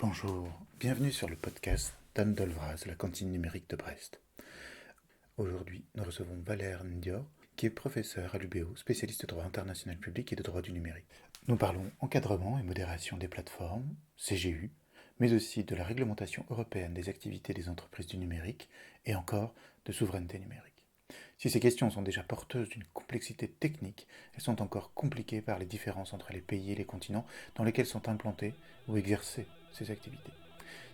Bonjour, bienvenue sur le podcast d'Anne Dolvraz, la cantine numérique de Brest. Aujourd'hui, nous recevons Valère Ndior, qui est professeur à l'UBO, spécialiste de droit international public et de droit du numérique. Nous parlons encadrement et modération des plateformes, CGU, mais aussi de la réglementation européenne des activités des entreprises du numérique et encore de souveraineté numérique. Si ces questions sont déjà porteuses d'une complexité technique, elles sont encore compliquées par les différences entre les pays et les continents dans lesquels sont implantées ou exercées ces activités.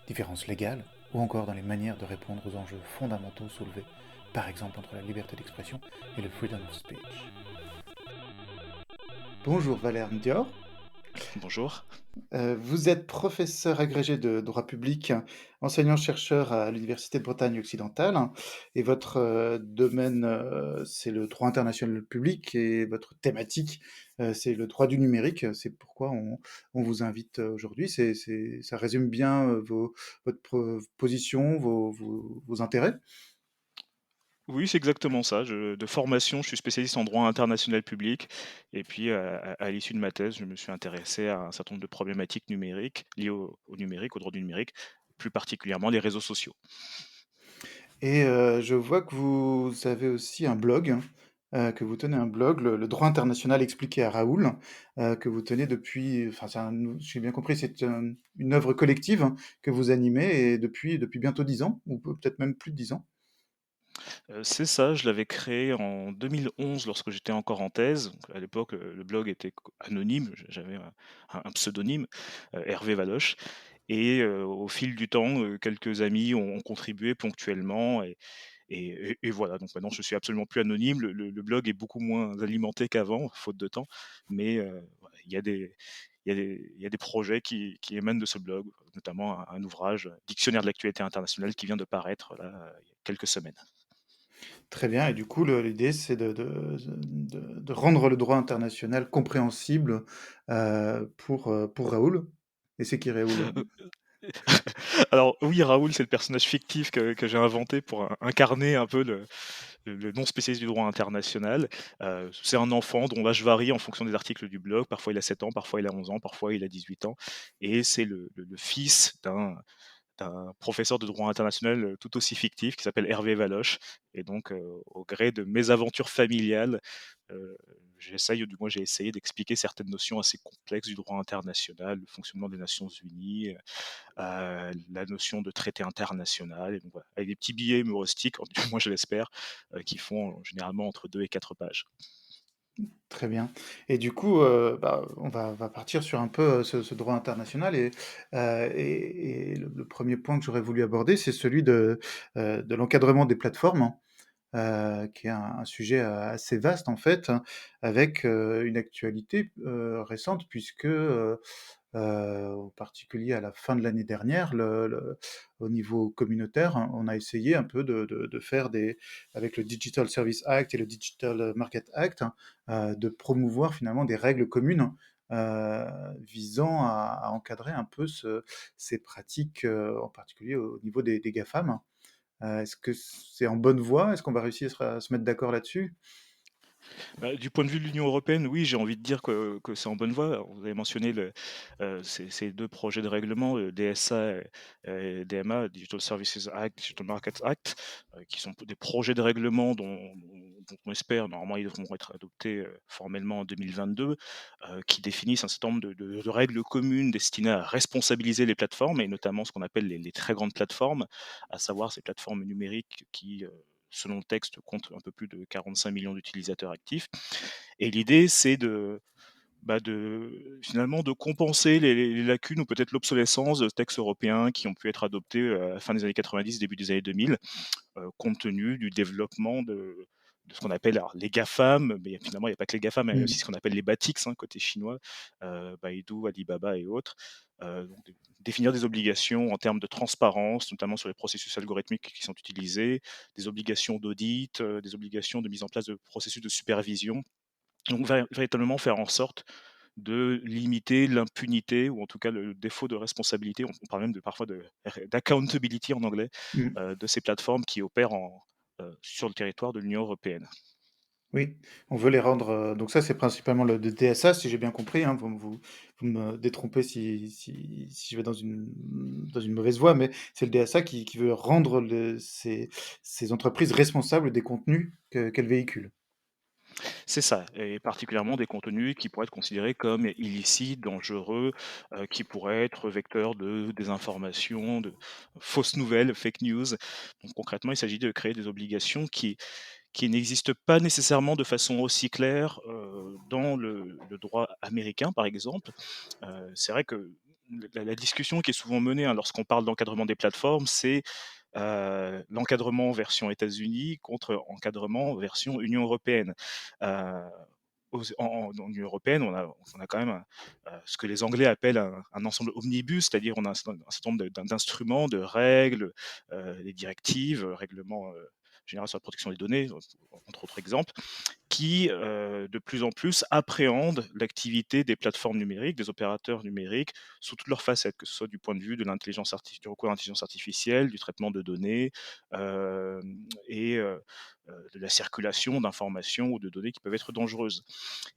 Différences légales ou encore dans les manières de répondre aux enjeux fondamentaux soulevés, par exemple entre la liberté d'expression et le freedom of speech. Bonjour Valère Ndior. Bonjour. Vous êtes professeur agrégé de droit public, enseignant-chercheur à l'Université de Bretagne occidentale, et votre domaine, c'est le droit international public, et votre thématique, c'est le droit du numérique. C'est pourquoi on vous invite aujourd'hui. Ça résume bien votre position, vos intérêts. Oui, c'est exactement ça. De formation, je suis spécialiste en droit international public. Et puis, à l'issue de ma thèse, je me suis intéressé à un certain nombre de problématiques numériques liées au numérique, au droit du numérique, plus particulièrement les réseaux sociaux. Et je vois que vous avez aussi un blog, que vous tenez un blog, le droit international expliqué à Raoul, que vous tenez depuis, enfin, j'ai bien compris, c'est une œuvre collective que vous animez et depuis bientôt 10 ans, ou peut-être même plus de 10 ans. C'est ça, je l'avais créé en 2011 lorsque j'étais encore en thèse. Donc, à l'époque, le blog était anonyme, j'avais un pseudonyme, Hervé Valoche. Et au fil du temps, quelques amis ont contribué ponctuellement. Et voilà, donc maintenant je suis absolument plus anonyme. Le blog est beaucoup moins alimenté qu'avant, faute de temps, mais voilà, il y a des projets qui émanent de ce blog, notamment un ouvrage, Dictionnaire de l'actualité internationale, qui vient de paraître là, il y a quelques semaines. Très bien, et du coup, l'idée, c'est de rendre le droit international compréhensible pour Raoul. Et c'est qui Raoul? Alors oui, Raoul, c'est le personnage fictif que j'ai inventé pour incarner un peu le non spécialiste du droit international. C'est un enfant dont l'âge varie en fonction des articles du blog. Parfois il a 7 ans, parfois il a 11 ans, parfois il a 18 ans. Et c'est le fils d'un professeur de droit international tout aussi fictif qui s'appelle Hervé Valoche. Et donc, au gré de mes aventures familiales, j'essaye, ou du moins j'ai essayé d'expliquer certaines notions assez complexes du droit international, le fonctionnement des Nations Unies, la notion de traité international. Et donc, voilà, avec des petits billets humoristiques, du moins je l'espère, qui font généralement entre 2 et 4 pages. Très bien. Et du coup, bah, on va partir sur un peu, ce droit international, et le 1er point que j'aurais voulu aborder, c'est celui de l'encadrement des plateformes, qui est un sujet assez vaste en fait, hein, avec une actualité récente puisque en particulier à la fin de l'année dernière, au niveau communautaire, hein, on a essayé un peu de faire avec le Digital Service Act et le Digital Market Act, hein, de promouvoir finalement des règles communes visant à encadrer un peu ces pratiques, en particulier au niveau des GAFAM. Est-ce que c'est en bonne voie? Est-ce qu'on va réussir à se mettre d'accord là-dessus? Bah, du point de vue de l'Union européenne, oui, j'ai envie de dire que c'est en bonne voie. Alors, vous avez mentionné ces 2 projets de règlement, DSA et DMA, Digital Services Act, Digital Markets Act, qui sont des projets de règlement dont on espère, normalement, ils devront être adoptés, formellement en 2022, qui définissent un certain nombre de règles communes destinées à responsabiliser les plateformes et notamment ce qu'on appelle les très grandes plateformes, à savoir ces plateformes numériques qui, selon le texte, comptent un peu plus de 45 millions d'utilisateurs actifs. Et l'idée, c'est finalement de compenser les lacunes ou peut-être l'obsolescence de textes européens qui ont pu être adoptés à la fin des années 90, début des années 2000, compte tenu du développement de ce qu'on appelle alors, les GAFAM, mais finalement il n'y a pas que les GAFAM, mais il y a aussi Mmh. ce qu'on appelle les BATIX, hein, côté chinois, Baidu, Alibaba et autres. Donc, définir des obligations en termes de transparence, notamment sur les processus algorithmiques qui sont utilisés, des obligations d'audit, des obligations de mise en place de processus de supervision. Donc véritablement faire en sorte de limiter l'impunité ou en tout cas le défaut de responsabilité, on parle même de parfois d'accountability en anglais, Mmh. de ces plateformes qui opèrent sur le territoire de l'Union européenne. Oui, on veut les rendre, donc ça, c'est principalement le DSA, si j'ai bien compris, hein. Vous me détrompez si je vais dans une mauvaise voie, mais c'est le DSA qui veut rendre ces entreprises responsables des contenus qu'elles véhiculent. C'est ça, et particulièrement des contenus qui pourraient être considérés comme illicites, dangereux, qui pourraient être vecteurs de désinformation, de fausses nouvelles, fake news. Donc concrètement, il s'agit de créer des obligations qui n'existent pas nécessairement de façon aussi claire, dans le droit américain, par exemple. C'est vrai que la discussion qui est souvent menée, hein, lorsqu'on parle d'encadrement des plateformes, c'est l'encadrement version États-Unis contre encadrement version Union européenne. Heu, dans l'Union européenne, on a quand même ce que les Anglais appellent un ensemble omnibus, c'est-à-dire on a un certain nombre d'instruments, de règles, des directives, règlements généraux sur la protection des données, entre autres exemples, qui, de plus en plus appréhendent l'activité des plateformes numériques, des opérateurs numériques, sous toutes leurs facettes, que ce soit du point de vue de du recours à l'intelligence artificielle, du traitement de données, et de la circulation d'informations ou de données qui peuvent être dangereuses.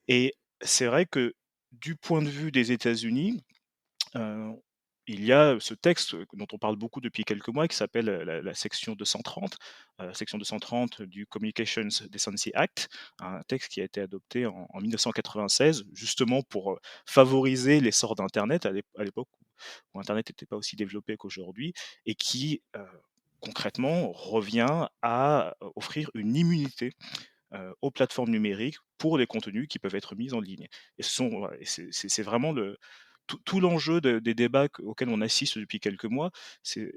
Et c'est vrai que du point de vue des États-Unis, Heu, il y a ce texte, dont on parle beaucoup depuis quelques mois qui s'appelle, la section 230 du Communications Decency Act, un texte qui a été adopté en 1996 justement pour, favoriser l'essor d'internet à l'époque où internet n'était pas aussi développé qu'aujourd'hui et qui, concrètement revient à, offrir une immunité aux plateformes numériques pour les contenus qui peuvent être mis en ligne. Et ce sont voilà, et c'est vraiment tout l'enjeu des débats auxquels on assiste depuis quelques mois, c'est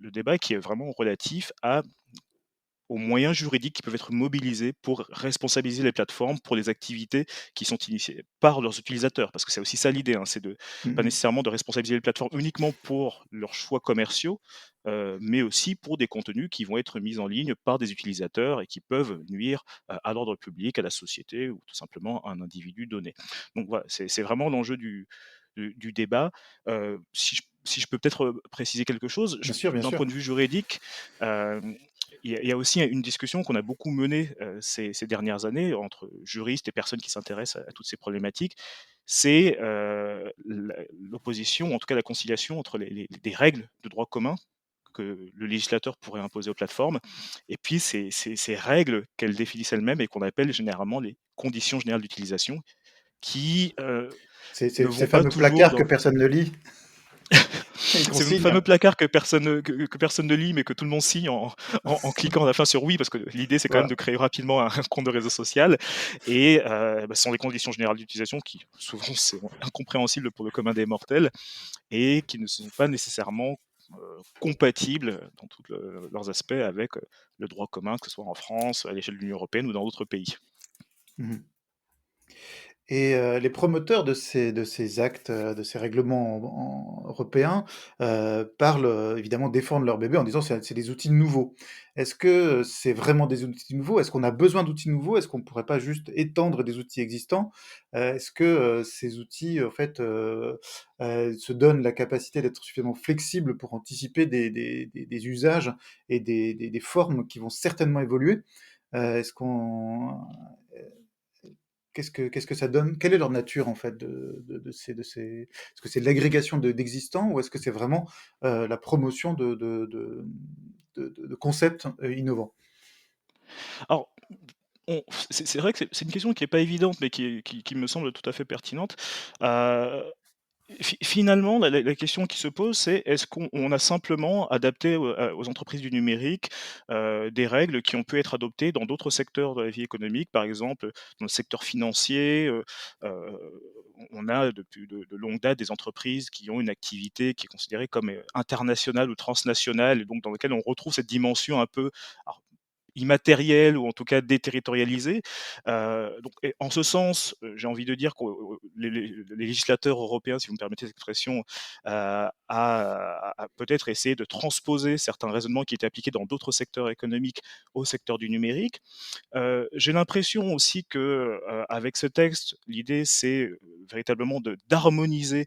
le débat qui est vraiment relatif aux moyens juridiques qui peuvent être mobilisés pour responsabiliser les plateformes pour les activités qui sont initiées par leurs utilisateurs. Parce que c'est aussi ça l'idée, hein, c'est de Mmh pas mh. nécessairement de responsabiliser les plateformes uniquement pour leurs choix commerciaux, mais aussi pour des contenus qui vont être mis en ligne par des utilisateurs et qui peuvent nuire à l'ordre public, à la société ou tout simplement à un individu donné. Donc voilà, c'est vraiment l'enjeu du débat. Si je peux peut-être préciser quelque chose, Bien d'un sûr. point de vue juridique, euh, il y a aussi une discussion qu'on a beaucoup menée, ces dernières années entre juristes et personnes qui s'intéressent à toutes ces problématiques. C'est, l'opposition, en tout cas la conciliation entre les des règles de droit commun que le législateur pourrait imposer aux plateformes et puis ces règles qu'elles définissent elles-mêmes et qu'on appelle généralement les conditions générales d'utilisation qui, ne Ces vont pas fameux toujours placards que dans personne ne lit et qu'on ces signe. fameux placards que personne ne lit, mais que tout le monde signe en cliquant à la fin sur «oui», parce que l'idée, c'est quand même Voilà. de créer rapidement un compte de réseau social et ce sont des conditions générales d'utilisation qui, souvent, sont incompréhensibles pour le commun des mortels et qui ne sont pas nécessairement, compatibles dans tous leurs aspects avec, le droit commun, que ce soit en France, à l'échelle de l'Union européenne ou dans d'autres pays. Mmh mh. Et les promoteurs de ces actes, de ces règlements européens, parlent, évidemment défendent leur bébé en disant: C'est des outils nouveaux». Est-ce que, c'est vraiment des outils nouveaux? Est-ce qu'on a besoin d'outils nouveaux? Est-ce qu'on ne pourrait pas juste étendre des outils existants? Est-ce que, ces outils, en fait, se donnent la capacité d'être suffisamment flexibles pour anticiper des usages et des formes qui vont certainement évoluer? Est-ce qu'on qu'est-ce que ça donne? Quelle est leur nature en fait de ces est-ce que c'est de l'agrégation d'existants ou est-ce que c'est vraiment, la promotion de concepts, innovants? Alors, c'est vrai que c'est une question qui est pas évidente, mais qui me semble tout à fait pertinente. Heu finalement, la question qui se pose, c'est est-ce qu'on a simplement adapté aux entreprises du numérique, des règles qui ont pu être adoptées dans d'autres secteurs de la vie économique? Par exemple, dans le secteur financier, on a depuis de longue date des entreprises qui ont une activité qui est considérée comme, internationale ou transnationale et donc dans lequel on retrouve cette dimension un peu, alors immatériel ou en tout cas déterritorialisé. Donc et en ce sens, j'ai envie de dire que les législateurs européens, si vous me permettez l'expression, a peut-être essayé de transposer certains raisonnements qui étaient appliqués dans d'autres secteurs économiques au secteur du numérique. J'ai l'impression aussi que, avec ce texte, l'idée c'est, véritablement de d'harmoniser,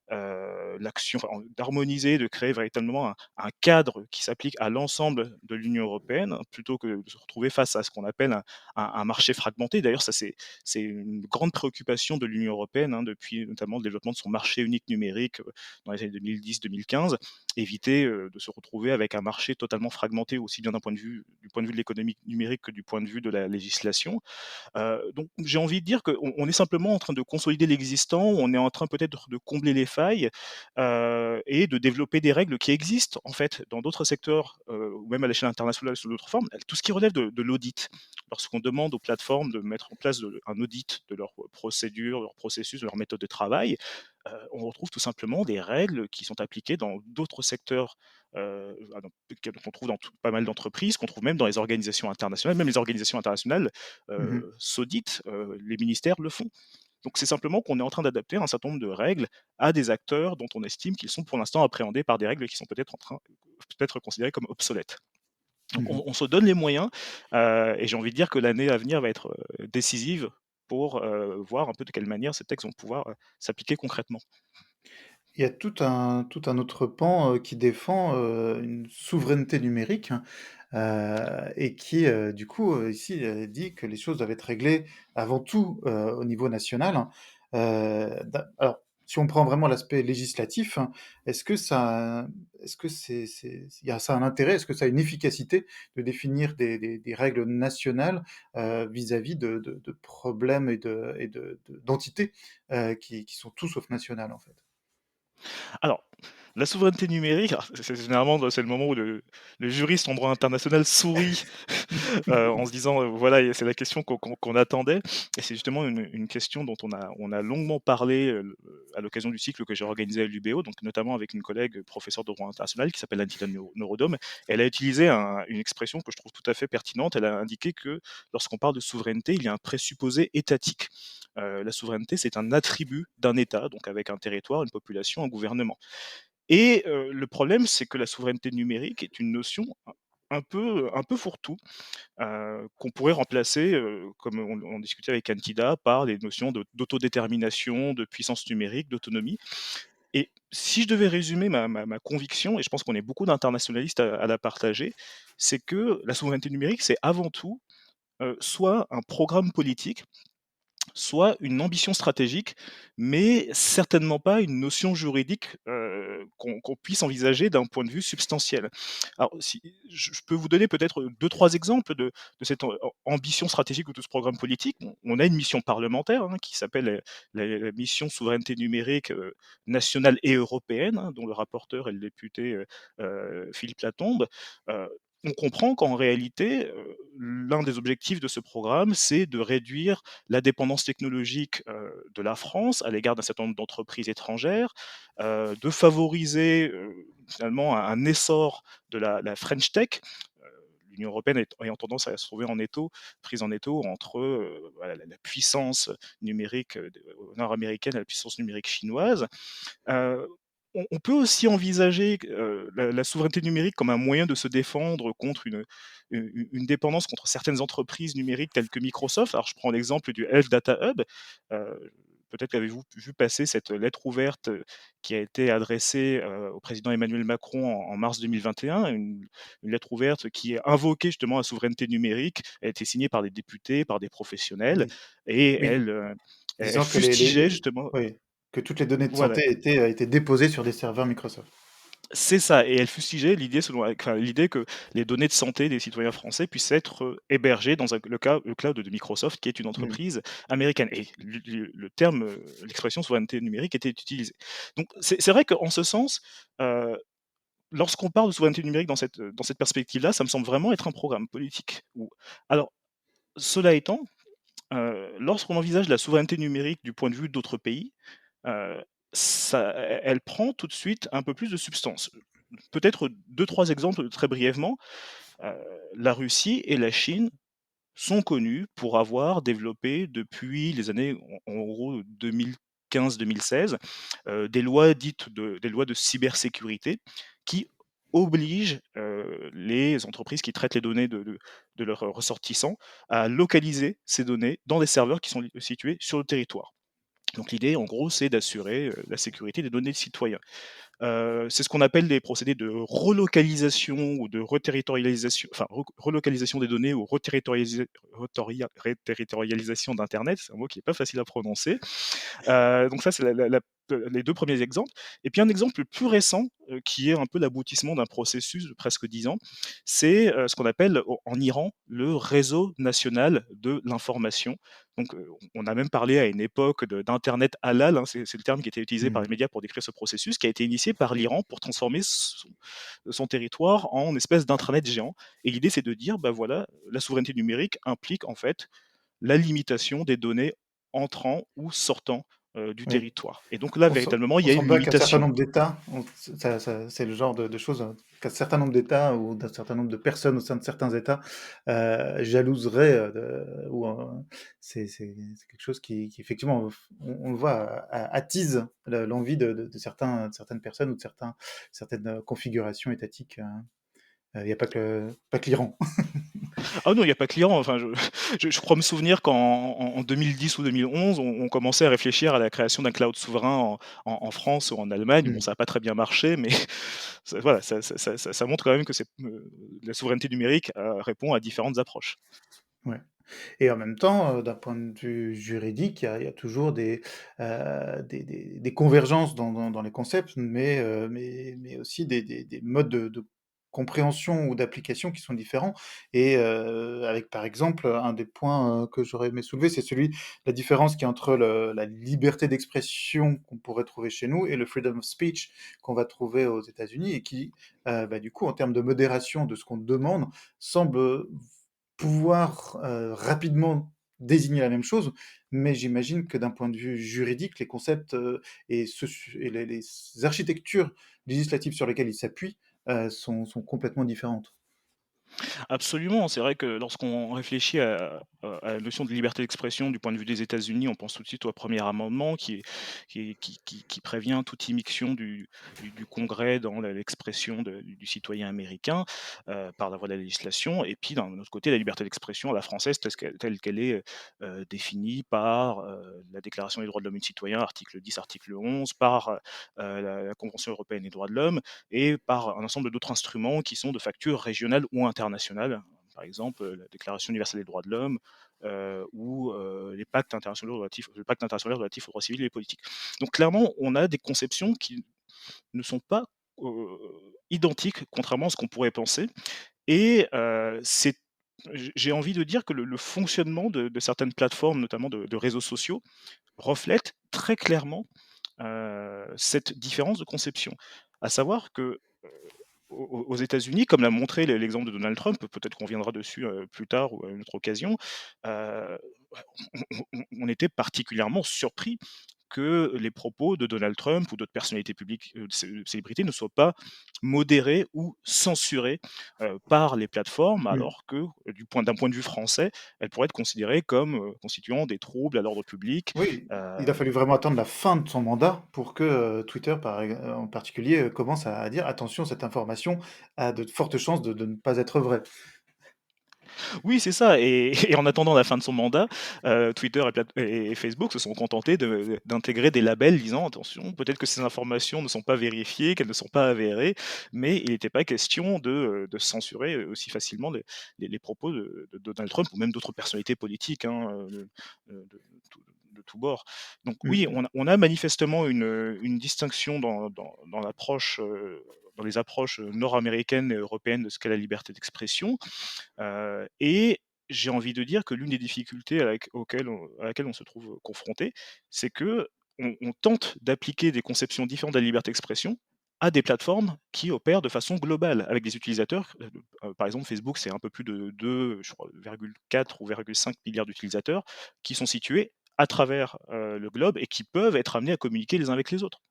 l'action enfin, d'harmoniser, de créer véritablement un cadre qui s'applique à l'ensemble de l'Union européenne, plutôt que de se retrouver face à ce qu'on appelle un marché fragmenté. D'ailleurs, ça c'est une grande préoccupation de l'Union européenne, hein, depuis notamment le développement de son marché unique numérique, dans les années 2010-2015. Éviter, de se retrouver avec un marché totalement fragmenté, aussi bien du point de vue de l'économie numérique que du point de vue de la législation. Donc j'ai envie de dire qu'on est simplement en train de consolider l'existant, on est en train peut-être de combler les failles, et de développer des règles qui existent en fait dans d'autres secteurs, ou même à l'échelle internationale sous d'autres formes. Tout ce qui relève de l'audit. Lorsqu'on demande aux plateformes de mettre en place un audit de leurs procédures, leurs processus, de leurs méthodes de travail, on retrouve tout simplement des règles qui sont appliquées dans d'autres secteurs, qu'on trouve dans pas mal d'entreprises, qu'on trouve même dans les organisations internationales. Même les organisations internationales Mmh. s'auditent, les ministères le font. Donc c'est simplement qu'on est en train d'adapter un certain nombre de règles à des acteurs dont on estime qu'ils sont pour l'instant appréhendés par des règles qui sont peut-être considérées comme obsolètes. Donc Mmh. on se donne les moyens, et j'ai envie de dire que l'année à venir va être, décisive pour, voir un peu de quelle manière ces textes vont pouvoir, s'appliquer concrètement. Il y a tout un autre pan, qui défend, une souveraineté numérique, hein, et qui, du coup, ici, dit que les choses doivent être réglées avant tout, au niveau national, hein. Alors, si on prend vraiment l'aspect législatif, hein, est-ce que il y a ça a un intérêt? Est-ce que ça a une efficacité de définir des règles nationales, vis-à-vis de problèmes d'entités, qui sont tout sauf nationales, en fait? Alors, la souveraineté numérique, alors c'est généralement, c'est le moment où le juriste en droit international sourit, en se disant, voilà, et c'est la question qu'on attendait, et c'est justement une question dont on a longuement parlé, à l'occasion du cycle que j'ai organisé à l'UBO, donc notamment avec une collègue, professeure de droit international qui s'appelle Anita Norodom. Elle a utilisé une expression que je trouve tout à fait pertinente. Elle a indiqué que lorsqu'on parle de souveraineté, il y a un présupposé étatique. La souveraineté, c'est un attribut d'un État, donc avec un territoire, une population, un gouvernement. Et le problème, c'est que la souveraineté numérique est une notion un peu fourre-tout, qu'on pourrait remplacer, comme on discutait avec Antida, par les notions d'autodétermination, de puissance numérique, d'autonomie. Et si je devais résumer ma conviction, et je pense qu'on est beaucoup d'internationalistes à la partager, c'est que la souveraineté numérique, c'est avant tout, soit un programme politique, soit une ambition stratégique, mais certainement pas une notion juridique, qu'on puisse envisager d'un point de vue substantiel. Alors si je peux vous donner peut-être deux trois exemples de cette ambition stratégique ou de ce programme politique. On a une mission parlementaire, hein, qui s'appelle, la mission souveraineté numérique, nationale et européenne, hein, dont le rapporteur est le député, Philippe Latombe. On comprend qu'en réalité, l'un des objectifs de ce programme, c'est de réduire la dépendance technologique, de la France à l'égard d'un certain nombre d'entreprises étrangères, de favoriser, finalement un essor de la French Tech. Heu, L'Union européenne ayant tendance à se trouver prise en étau entre, voilà la puissance numérique, nord-américaine et la puissance numérique chinoise. Heu, on peut aussi envisager la souveraineté numérique comme un moyen de se défendre contre une dépendance contre certaines entreprises numériques telles que Microsoft. Alors je prends l'exemple du Health Data Hub. Peut-être qu'avez-vous vu passer cette lettre ouverte, qui a été adressée, au président Emmanuel Macron en mars 2021, une lettre ouverte qui invoquait justement la souveraineté numérique. Elle a été signée par des députés, par des professionnels, Oui, et oui, elle disant que fustigeait justement, oui, que toutes les données de voilà. santé étaient déposées sur des serveurs Microsoft. C'est ça, et elle fustigeait l'idée que les données de santé des citoyens français puissent être, hébergées dans le cloud de Microsoft, qui est une Mmh. entreprise américaine, et le terme, l'expression souveraineté numérique était utilisée. Donc c'est vrai qu'en ce sens, heu, lorsqu'on parle de souveraineté numérique dans cette perspective-là, ça me semble vraiment être un programme politique. Alors, cela étant, lorsqu'on envisage la souveraineté numérique du point de vue d'autres pays, heu, elle prend tout de suite un peu plus de substance. Peut-être deux trois exemples très brièvement. Heu, la Russie et la Chine sont connus pour avoir développé depuis les années en gros 2015-2016, des lois de cybersécurité qui obligent, les entreprises qui traitent les données de leurs ressortissants à localiser ces données dans des serveurs qui sont situés sur le territoire. Donc l'idée, en gros, c'est d'assurer, la sécurité des données de citoyens. C'est ce qu'on appelle des procédés de relocalisation ou de reterritorialisation, enfin relocalisation des données ou reterritorialisation d'internet, c'est un mot qui est pas facile à prononcer. Donc ça, c'est les 2 premiers exemples et puis un exemple plus récent, qui est un peu l'aboutissement d'un processus de presque 10 ans, c'est, ce qu'on appelle en Iran le réseau national de l'information. Donc, on a même parlé à une époque d'internet halal, hein, c'est le terme qui était utilisé par Mmh. les médias pour décrire ce processus, qui a été initié par l'Iran pour transformer son territoire en espèce d'intranet géant et l'idée, c'est de dire: «Bah, voilà, la souveraineté numérique implique en fait la limitation des données entrant ou sortant, du Oui. territoire et donc là, On sent véritablement, il on y a sent une bien qu'un certain limitation. nombre d'États ont c'est le genre de choses, qu'un certain nombre d'États ou d'un certain nombre de personnes au sein de certains États, jalouseraient, de ou, c'est quelque chose qui effectivement, on le voit, attise l'envie de certaines personnes ou de certaines, configurations étatiques, il y a pas que l'Iran. Ah non, il y a pas que l'Iran, enfin je crois me souvenir qu'en 2010 ou 2011, on commençait à réfléchir à la création d'un cloud souverain en France ou en Allemagne. Bon, Mmh. ça a pas très bien marché, mais ça voilà, ça montre quand même que la souveraineté numérique, répond à différentes approches. Ouais. Et en même temps, d'un point de vue juridique, il y a toujours des convergences dans les concepts, mais aussi des modes de compréhension ou d'application qui sont différents et avec, par exemple, un des points, que j'aurais aimé soulever, c'est la différence qui est entre la liberté d'expression qu'on pourrait trouver chez nous et le freedom of speech qu'on va trouver aux États-Unis et qui, bah, du coup, en termes de modération de ce qu'on demande, semble pouvoir, rapidement désigner la même chose, mais j'imagine que d'un point de vue juridique, les concepts, et les architectures législatives sur lesquelles ils s'appuient, sont complètement différentes. Absolument, c'est vrai que lorsqu'on réfléchit à la notion de liberté d'expression du point de vue des États-Unis, on pense tout de suite au premier amendement qui prévient toute immixtion du Congrès dans l'expression du citoyen américain par la voie de la législation. Et puis d'un autre côté, la liberté d'expression à la française telle qu'elle est définie par la Déclaration des droits de l'homme et du citoyen, article 10, article 11, par la Convention européenne des droits de l'homme et par un ensemble d'autres instruments qui sont de facture régionale ou internationale. Par exemple, la Déclaration universelle des droits de l'homme ou les pactes internationaux le pacte international relatif aux droits civils et politiques. Donc clairement, on a des conceptions qui ne sont pas identiques, contrairement à ce qu'on pourrait penser. Et j'ai envie de dire que le fonctionnement de certaines plateformes, notamment de réseaux sociaux, reflète très clairement cette différence de conception. À savoir que, aux États-Unis, comme l'a montré l'exemple de Donald Trump, peut-être qu'on reviendra dessus, plus tard ou à une autre occasion, heu, on était particulièrement surpris que les propos de Donald Trump ou d'autres personnalités publiques, célébrités ne soient pas modérés ou censurés, par les plateformes Mmh. alors que, d'un point de vue français, elles pourraient être considérées comme, constituant des troubles à l'ordre public. Oui, il a Heu fallu vraiment attendre la fin de son mandat pour que, Twitter en particulier, commence à dire: «Attention, cette information a de fortes chances de ne pas être vraie». Oui, c'est ça et en attendant la fin de son mandat, Twitter et Facebook se sont contentés d'intégrer des labels disant: «Attention, peut-être que ces informations ne sont pas vérifiées, qu'elles ne sont pas avérées», mais il n'était pas question de censurer, aussi facilement les propos de Donald Trump ou même d'autres personnalités politiques, hein, de tous bords. Donc oui, Mmh. on a manifestement une distinction dans l'approche, dans les approches, nord-américaines et européennes de ce qu'est la liberté d'expression. Et j'ai envie de dire que l'une des difficultés à laquelle on se trouve confronté, c'est qu'on tente d'appliquer des conceptions différentes de la liberté d'expression à des plateformes qui opèrent de façon globale, avec des utilisateurs, par exemple Facebook, c'est un peu plus de 2, je crois, 4 ou 5 milliards d'utilisateurs qui sont situés à travers, le globe et qui peuvent être amenés à communiquer les uns avec les autres.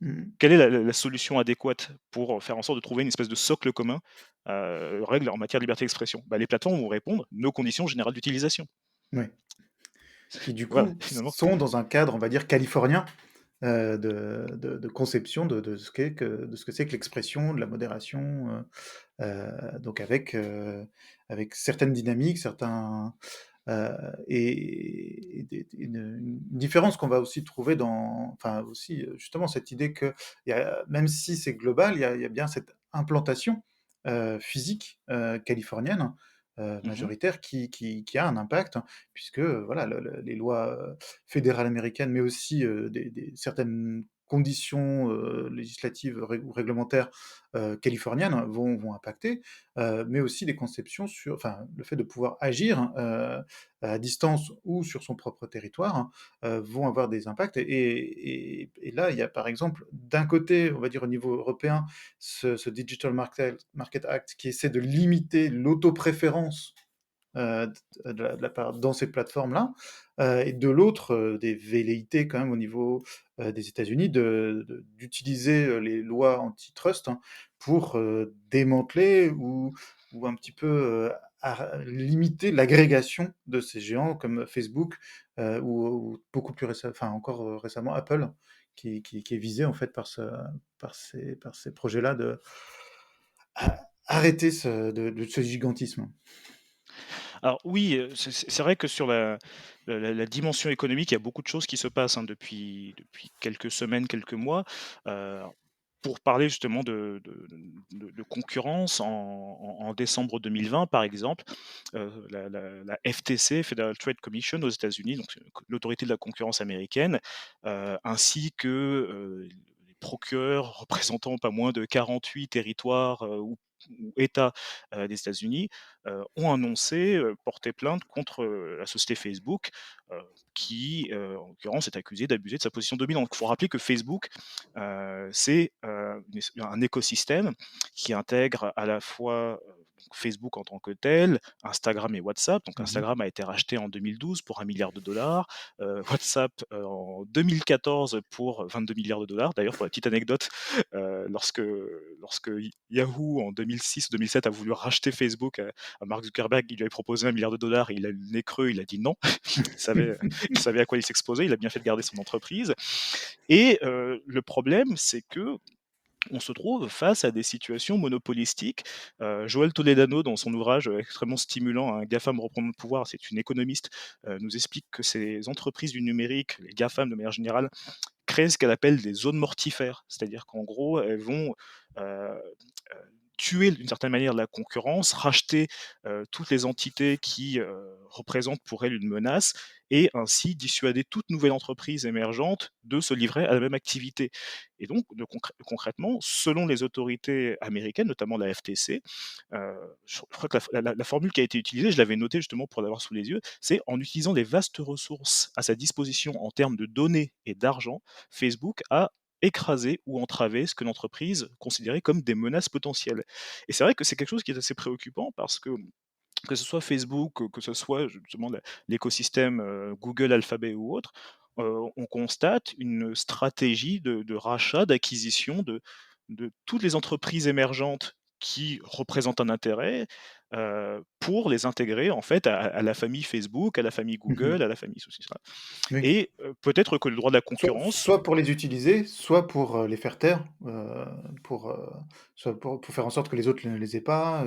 Mmh. Quelle est la solution adéquate pour faire en sorte de trouver une espèce de socle commun, règles en matière de liberté d'expression? Bah, les plateformes vont répondre: «Nos conditions générales d'utilisation». Ouais. Qui du Voilà, coup finalement. sont dans un cadre, on va dire, californien, de conception de ce que c'est que l'expression, de la modération, donc avec certaines dynamiques, certains heu et une différence qu'on va aussi trouver dans enfin aussi, justement cette idée qu'il y a même si c'est global, il y a bien cette implantation, physique, californienne, Mmh. majoritaire qui a un impact, puisque, voilà les lois, fédérales américaines, mais aussi, des certaines conditions, législatives ou réglementaires, californiennes vont impacter, mais aussi des conceptions sur enfin, le fait de pouvoir agir, à distance ou sur son propre territoire, hein, vont avoir des impacts et là, il y a par exemple, d'un côté, on va dire au niveau européen, ce Digital Market Act qui essaie de limiter l'autopréférence de la part dans ces plateformes-là, et de l'autre, des velléités quand même au niveau, des États-Unis d'utiliser, les lois antitrust, hein, pour, démanteler ou un petit peu, limiter l'agrégation de ces géants comme Facebook, ou beaucoup plus enfin encore, récemment Apple qui est visé en fait par ces projets-là de arrêter ce gigantisme. Alors oui, c'est vrai que sur la dimension économique, il y a beaucoup de choses qui se passent, hein, depuis quelques semaines, quelques mois. Heu, pour parler justement de concurrence, en décembre 2020, par exemple, la FTC, Federal Trade Commission aux États-Unis, donc l'autorité de la concurrence américaine, ainsi que, les procureurs représentant pas moins de 48 territoires, ou États, des États-Unis, ont annoncé, porter plainte contre, la société Facebook, heu, qui, en l'occurrence, est accusée d'abuser de sa position dominante. Il faut rappeler que Facebook, c'est, un écosystème qui intègre à la fois, donc Facebook en tant que tel, Instagram et WhatsApp. Donc Mmh mh. Instagram a été racheté en 2012 pour 1 milliard de dollars, WhatsApp, en 2014 pour 22 milliards de dollars. D'ailleurs, pour la petite anecdote, lorsque Yahoo en 2006 ou 2007 a voulu racheter Facebook à Mark Zuckerberg, il lui avait proposé 1 milliard de dollars et il a eu le nez creux, il a dit non. Il savait à quoi il s'exposait, il a bien fait de garder son entreprise. Et le problème, c'est que on se trouve face à des situations monopolistiques. Joël Toledano, dans son ouvrage extrêmement stimulant, Un GAFAM reprendre le pouvoir, c'est une économiste, nous explique que ces entreprises du numérique, les GAFAM de manière générale, créent ce qu'elle appelle des zones mortifères. C'est-à-dire qu'en gros, elles vont tuer d'une certaine manière la concurrence, racheter toutes les entités qui représentent pour elle une menace et ainsi dissuader toute nouvelle entreprise émergente de se livrer à la même activité. Et donc, concrètement, selon les autorités américaines, notamment la FTC, je crois que la formule qui a été utilisée, je l'avais notée justement pour l'avoir sous les yeux, c'est en utilisant les vastes ressources à sa disposition en termes de données et d'argent, Facebook a écraser ou entraver ce que l'entreprise considérait comme des menaces potentielles. Et c'est vrai que c'est quelque chose qui est assez préoccupant parce que ce soit Facebook, que ce soit justement l'écosystème Google, Alphabet ou autre, on constate une stratégie de rachat, d'acquisition de toutes les entreprises émergentes qui représentent un intérêt, pour les intégrer en fait à la famille Facebook, à la famille Mmh mh. Google, à la famille ceci, cela. Oui. Et peut-être que le droit de la concurrence. Soit pour les utiliser, soit pour, les faire taire, pour, soit pour faire en sorte que les autres ne les aient pas,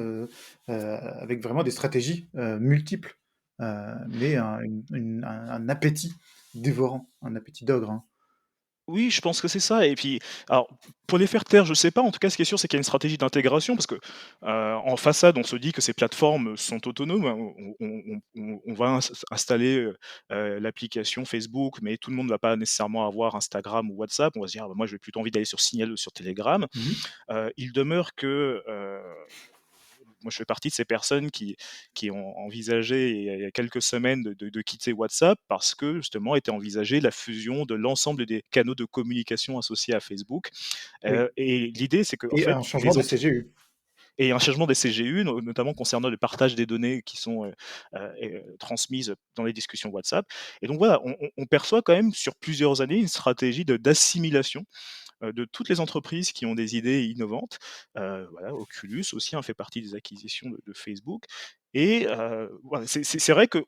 avec vraiment des stratégies, multiples, mais un appétit dévorant, un appétit d'ogre, hein. Oui, je pense que c'est ça et puis, alors, pour les faire taire, je sais pas, en tout cas, ce qui est sûr, c'est qu'il y a une stratégie d'intégration parce que, en façade, on se dit que ces plateformes sont autonomes, hein. On va installer, l'application Facebook, mais tout le monde ne va pas nécessairement avoir Instagram ou WhatsApp. On va se dire: «Ah bah, moi, j'ai plutôt envie d'aller sur Signal ou sur Telegram». Mmh mh. Il demeure que, moi, je fais partie de ces personnes qui ont envisagé il y a quelques semaines de quitter WhatsApp parce que justement était envisagée la fusion de l'ensemble des canaux de communication associés à Facebook. Oui Et l'idée, c'est qu'en et fait, un changement de CGU. et un changement des CGU, notamment concernant le partage des données qui sont transmises dans les discussions WhatsApp. Et donc voilà, on perçoit quand même sur plusieurs années une stratégie d'assimilation de toutes les entreprises qui ont des idées innovantes. Voilà, Oculus aussi, hein, fait partie des acquisitions de Facebook. Et voilà, c'est vrai que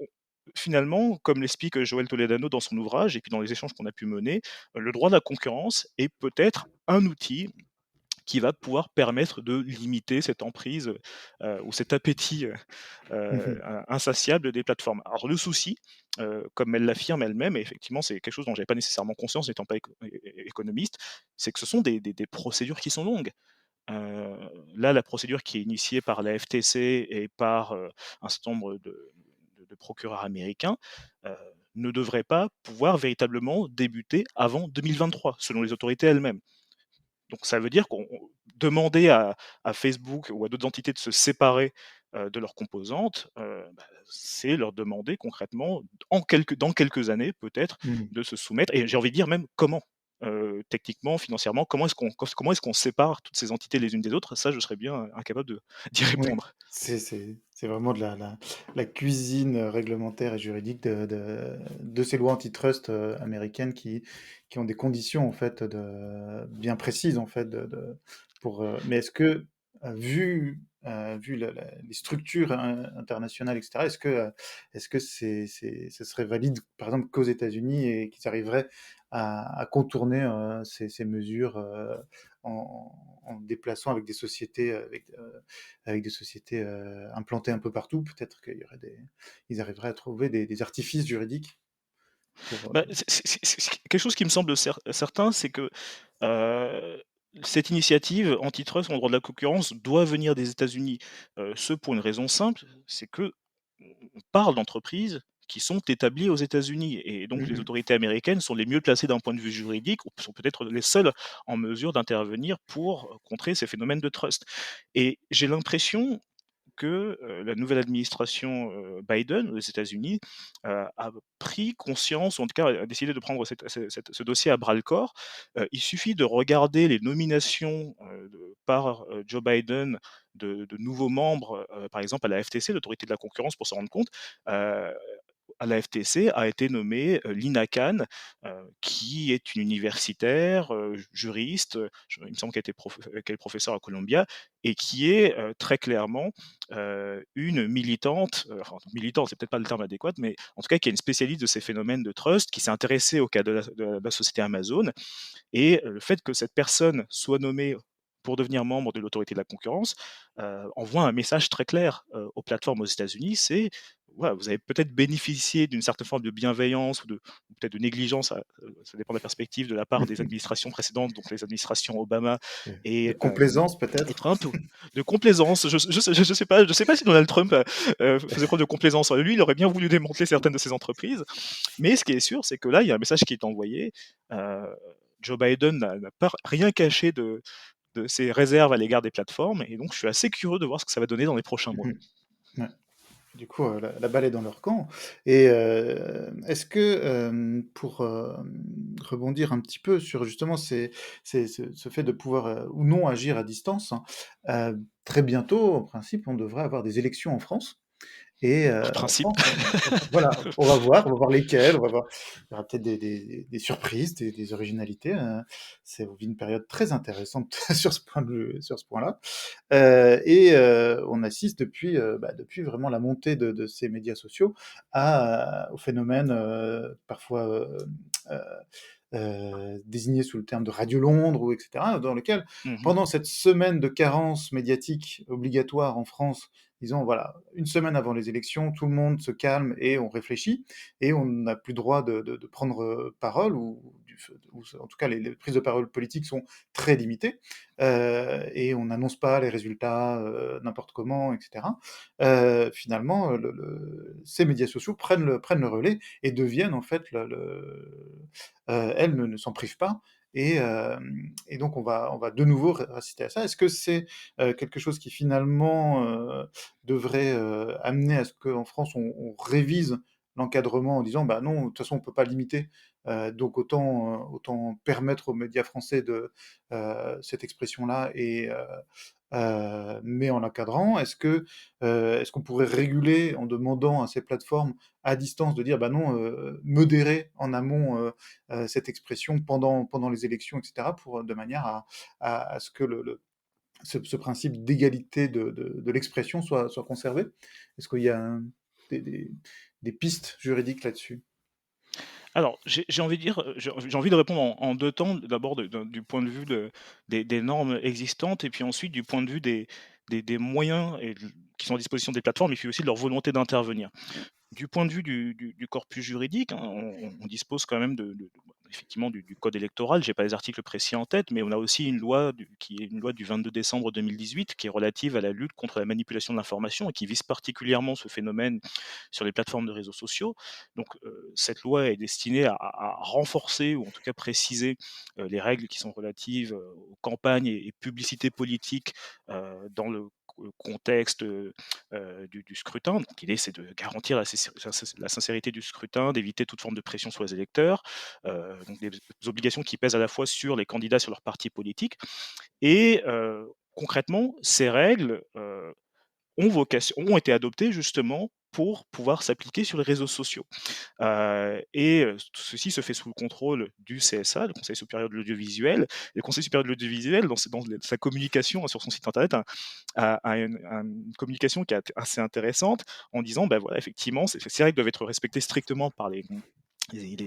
finalement, comme l'explique Joël Toledano dans son ouvrage et puis dans les échanges qu'on a pu mener, le droit de la concurrence est peut-être un outil qui va pouvoir permettre de limiter cette emprise, ou cet appétit, Mmh. insatiable des plateformes. Alors le souci, comme elle l'affirme elle-même, et effectivement c'est quelque chose dont j'avais pas nécessairement conscience n'étant pas économiste, c'est que ce sont des procédures qui sont longues. Heu, Là, la procédure qui est initiée par la FTC et par, un certain nombre de procureurs américains, heu, ne devrait pas pouvoir véritablement débuter avant 2023, selon les autorités elles-mêmes. Donc ça veut dire qu'on demander à Facebook ou à d'autres entités de se séparer, de leurs composantes, c'est leur demander concrètement dans quelques années peut-être Mmh. de se soumettre, et j'ai envie de dire même comment? Techniquement, financièrement, comment est-ce qu'on sépare toutes ces entités les unes des autres? Ça, je serais bien incapable de d'y Oui, répondre. c'est vraiment de la cuisine, réglementaire et juridique de ces lois antitrust, américaines qui ont des conditions en fait bien précises en fait mais est-ce que, vu les structures internationales et cetera, est-ce que ce serait valide, par exemple, qu'aux États-Unis et qu'ils arriveraient à contourner, ces mesures, en déplaçant avec des sociétés, avec des sociétés implantées un peu partout, peut-être qu'il y aurait ils arriveraient à trouver des artifices juridiques pour. Bah, c'est quelque chose qui me semble certain, c'est que, heu, cette initiative antitrust en droit de la concurrence doit venir des États-Unis. Ce pour une raison simple, c'est qu'on parle d'entreprises qui sont établies aux États-Unis, et donc les Mmh autorités américaines sont les mieux placées d'un point de vue juridique, ou sont peut-être les seules en mesure d'intervenir pour contrer ces phénomènes de trust, et j'ai l'impression que, la nouvelle administration, Biden aux États-Unis, a pris conscience, ou en tout cas a décidé de prendre ce dossier à bras-le-corps. Il suffit de regarder les nominations, par, Joe Biden de nouveaux membres, par exemple à la FTC, l'autorité de la concurrence, pour se rendre compte. Heu, à la FTC a été nommée, Lina Khan, qui est une universitaire, juriste, il me semble qu'elle est professeure à Columbia, et qui est, très clairement, une militante, enfin militante, c'est peut-être pas le terme adéquat, mais en tout cas qui est une spécialiste de ces phénomènes de trust, qui s'est intéressée au cas de la société Amazon, et le fait que cette personne soit nommée pour devenir membre de l'autorité de la concurrence, envoie un message très clair, aux plateformes aux États-Unis, c'est: voilà, vous avez peut-être bénéficié d'une certaine forme de bienveillance, ou peut-être de négligence, ça dépend de la perspective, de la part des mh. administrations précédentes, donc les administrations Obama De et complaisance et peut-être? Trump, de complaisance. Je sais pas si Donald Trump, faisait preuve de complaisance. Lui, il aurait bien voulu démanteler certaines de ces entreprises, mais ce qui est sûr, c'est que là, il y a un message qui est envoyé. Heu, Joe Biden n'a pas rien caché de ses réserves à l'égard des plateformes, et donc je suis assez curieux de voir ce que ça va donner dans les prochains mois. Mmh. Ouais. Du coup, la balle est dans leur camp et est-ce que, pour, rebondir un petit peu sur justement ce fait de pouvoir, ou non agir à distance, hein, très bientôt, en principe, on devrait avoir des élections en France. Et Par en principe. France, voilà, on va voir lesquelles, on va voir il y aura peut-être des surprises, des originalités, on vit une période très intéressante sur ce point-là. On assiste depuis vraiment la montée de ces médias sociaux au phénomène, parfois, heu désigné sous le terme de Radio Londres ou et cetera, dans lequel, Mmh. pendant cette semaine de carence médiatique obligatoire en France, disons voilà, une semaine avant les élections, tout le monde se calme et on réfléchit et on n'a plus droit de prendre, parole ou en tout cas les prises de parole politiques sont très limitées, et on n'annonce pas les résultats, n'importe comment et cetera. Finalement, ces médias sociaux prennent le relais et deviennent en fait elles ne s'en privent pas et donc on va de nouveau assister à ça. Est-ce que c'est, quelque chose qui finalement, devrait, amener à ce qu'en France on révise l'encadrement en disant: «Bah non, de toute façon on peut pas limiter, donc autant permettre aux médias français cette expression-là mais en l'encadrant». Est-ce qu'on pourrait réguler en demandant à ces plateformes à distance de dire: «Bah non, modérer en amont, cette expression pendant les élections et cetera pour, de manière à ce que ce principe d'égalité de l'expression soit conservé? Est-ce qu'il y a des pistes juridiques là-dessus? Alors, j'ai envie de dire, j'ai envie de répondre en 2 temps. D'abord du point de vue des normes existantes et puis ensuite du point de vue des moyens qui sont à disposition des plateformes et puis aussi de leur volonté d'intervenir. Du point de vue du corpus juridique, hein, on dispose quand même effectivement du code électoral. J'ai pas les articles précis en tête, mais on a aussi une loi qui est une loi du 22 décembre 2018 qui est relative à la lutte contre la manipulation de l'information et qui vise particulièrement ce phénomène sur les plateformes de réseaux sociaux. Donc, cette loi est destinée à renforcer ou en tout cas préciser, les règles qui sont relatives, aux campagnes et publicités politiques, dans le contexte, du scrutin. Donc l'idée, c'est de garantir la sincérité du scrutin, d'éviter toute forme de pression sur les électeurs, donc des obligations qui pèsent à la fois sur les candidats, sur leurs partis politiques et concrètement, ces règles, ont été adoptées justement pour pouvoir s'appliquer sur les réseaux sociaux. Tout ceci se fait sous le contrôle du CSA, le Conseil supérieur de l'audiovisuel. Et le Conseil supérieur de l'audiovisuel, dans sa communication, hein, sur son site internet, une communication qui est assez intéressante en disant, ben voilà, effectivement, ces règles doivent être respectées strictement par les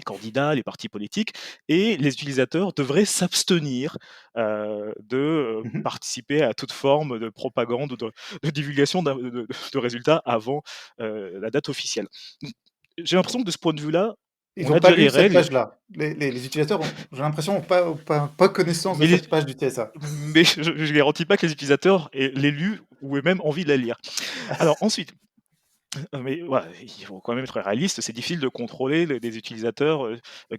candidats, les partis politiques, et les utilisateurs devraient s'abstenir Mmh. participer à toute forme de propagande ou de divulgation de résultats avant la date officielle. Donc, j'ai l'impression que de ce point de vue-là, Ils on ont a pas déjà lu les cette règles, page-là. Les utilisateurs ont j'ai l'impression, ont pas connaissance de mais, les- cette page du TSA. mais je ne garantis pas que les utilisateurs l'aient lu ou aient même envie de la lire. Alors ensuite, mais voilà, il faut quand même être réaliste, c'est difficile de contrôler des utilisateurs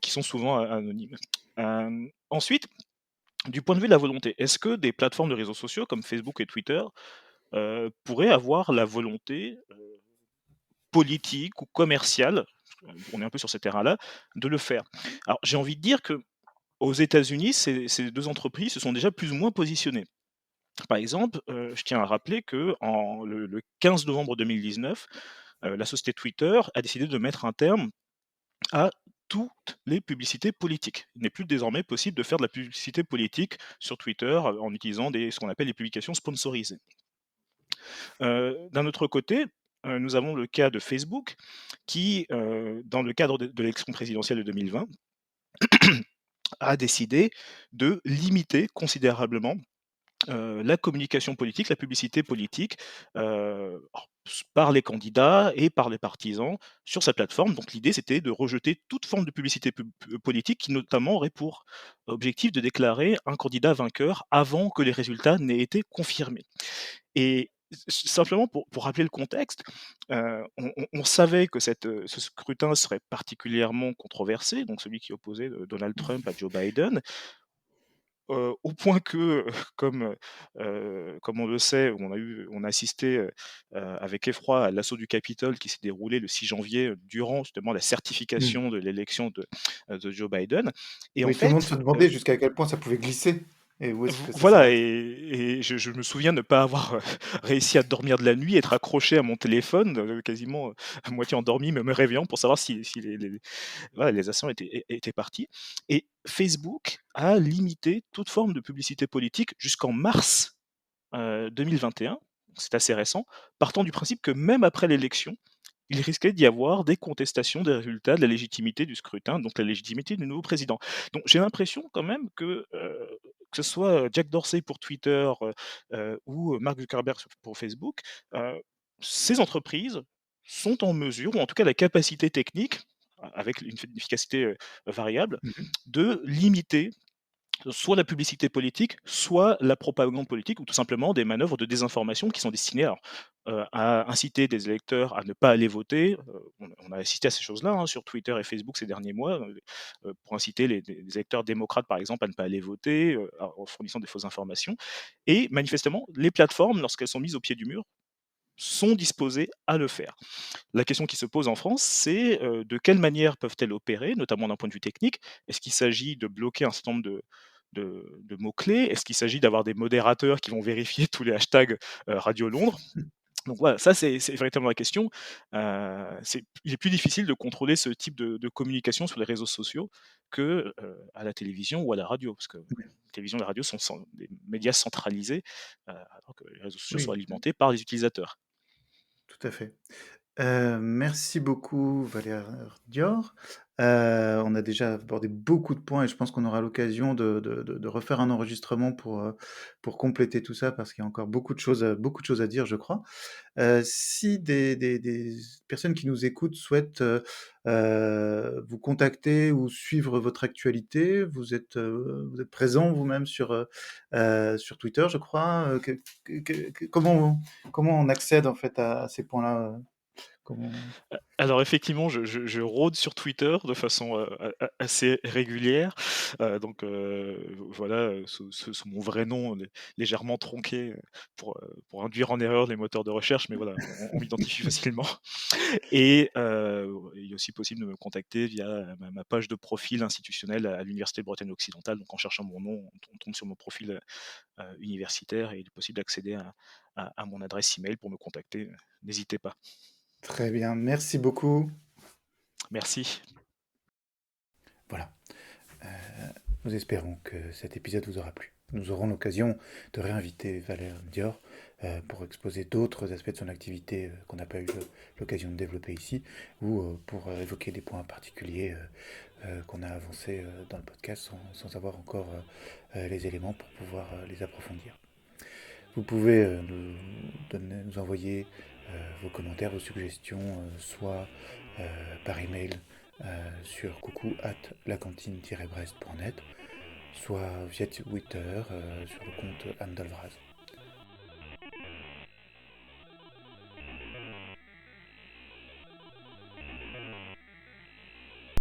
qui sont souvent anonymes. Ensuite, du point de vue de la volonté, est-ce que des plateformes de réseaux sociaux comme Facebook et Twitter pourraient avoir la volonté politique ou commerciale, on est un peu sur ce terrain-là, de le faire? Alors j'ai envie de dire que aux États-Unis, ces 2 entreprises se sont déjà plus ou moins positionnées. Par exemple, je tiens à rappeler que le 15 novembre 2019, la société Twitter a décidé de mettre un terme à toutes les publicités politiques. Il n'est plus désormais possible de faire de la publicité politique sur Twitter, en utilisant ce qu'on appelle les publications sponsorisées. D'un autre côté, nous avons le cas de Facebook qui, dans le cadre de l'élection présidentielle de 2020, a décidé de limiter considérablement la communication politique, la publicité politique, par les candidats et par les partisans sur sa plateforme. Donc l'idée, c'était de rejeter toute forme de publicité politique qui notamment aurait pour objectif de déclarer un candidat vainqueur avant que les résultats n'aient été confirmés. Et simplement pour rappeler le contexte, on savait que ce scrutin serait particulièrement controversé, donc celui qui opposait, Donald Trump à Joe Biden. Au point que, comme, comme on le sait, on a assisté, avec effroi à l'assaut du Capitole qui s'est déroulé le 6 janvier, durant justement la Mmh. certification de l'élection de Joe Biden et en Oui, tout le monde se fait, demandait jusqu'à quel point ça pouvait glisser et où est-ce que ça voilà s'arrête. et je me souviens ne pas avoir, réussi à dormir de la nuit, être accroché à mon téléphone, quasiment, à moitié endormi, me réveillant pour savoir si les voilà, les actions étaient parties et Facebook a limité toute forme de publicité politique jusqu'en mars, 2021, c'est assez récent, partant du principe que même après l'élection, il risquait d'y avoir des contestations des résultats, de la légitimité du scrutin, donc la légitimité du nouveau président. Donc j'ai l'impression quand même que ce soit Jack Dorsey pour Twitter, ou Mark Zuckerberg pour Facebook, heu, ces entreprises sont en mesure, ou en tout cas la capacité technique, avec une efficacité, variable, Mmh mh. de limiter soit la publicité politique, soit la propagande politique ou tout simplement des manœuvres de désinformation qui sont destinées à inciter des électeurs à ne pas aller voter. On a assisté à ces choses-là, hein, sur Twitter et Facebook ces derniers mois, pour inciter les électeurs démocrates, par exemple, à ne pas aller voter, en fournissant des fausses informations. Et manifestement, les plateformes, lorsqu'elles sont mises au pied du mur, sont disposées à le faire. La question qui se pose en France, c'est de quelle manière peuvent-elles opérer, notamment d'un point de vue technique? Est-ce qu'il s'agit de bloquer un certain nombre de mots-clés? Est-ce qu'il s'agit d'avoir des modérateurs qui vont vérifier tous les hashtags Radio Londres? Donc voilà, ça c'est véritablement la question. Il est plus difficile de contrôler ce type de communication sur les réseaux sociaux que, à la télévision ou à la radio, parce que Oui, la télévision et la radio sont des médias centralisés, alors que les réseaux sociaux sont oui, alimentés par les utilisateurs. tout à fait. Merci beaucoup Valère Dior. On a déjà abordé beaucoup de points et je pense qu'on aura l'occasion de refaire un enregistrement pour compléter tout ça parce qu'il y a encore beaucoup de choses à dire, je crois. Si des personnes qui nous écoutent souhaitent, vous contacter ou suivre votre actualité, vous êtes présent vous-même sur Twitter, je crois. Comment on accède en fait à ces points-là? Comment Alors effectivement, je rôde sur Twitter de façon, assez régulière, donc voilà, sous mon vrai nom légèrement tronqué, pour induire en erreur les moteurs de recherche, mais voilà, on m'identifie facilement et il est aussi possible de me contacter via ma page de profil institutionnel à l'université de Bretagne occidentale. Donc en cherchant mon nom, on tombe sur mon profil, universitaire et il est possible d'accéder à mon adresse email pour me contacter, n'hésitez pas. Très bien, merci beaucoup. Merci. Voilà. Nous espérons que cet épisode vous aura plu. Nous aurons l'occasion de réinviter Valère Dior pour exposer d'autres aspects de son activité qu'on n'a pas eu l'occasion de développer ici, ou pour évoquer des points particuliers qu'on a avancés dans le podcast sans avoir encore les éléments pour pouvoir les approfondir. Vous pouvez nous envoyer vos commentaires, vos suggestions, soit par email sur coucou@lacantine-brest.net, soit via Twitter sur le compte Anne Dolvraz.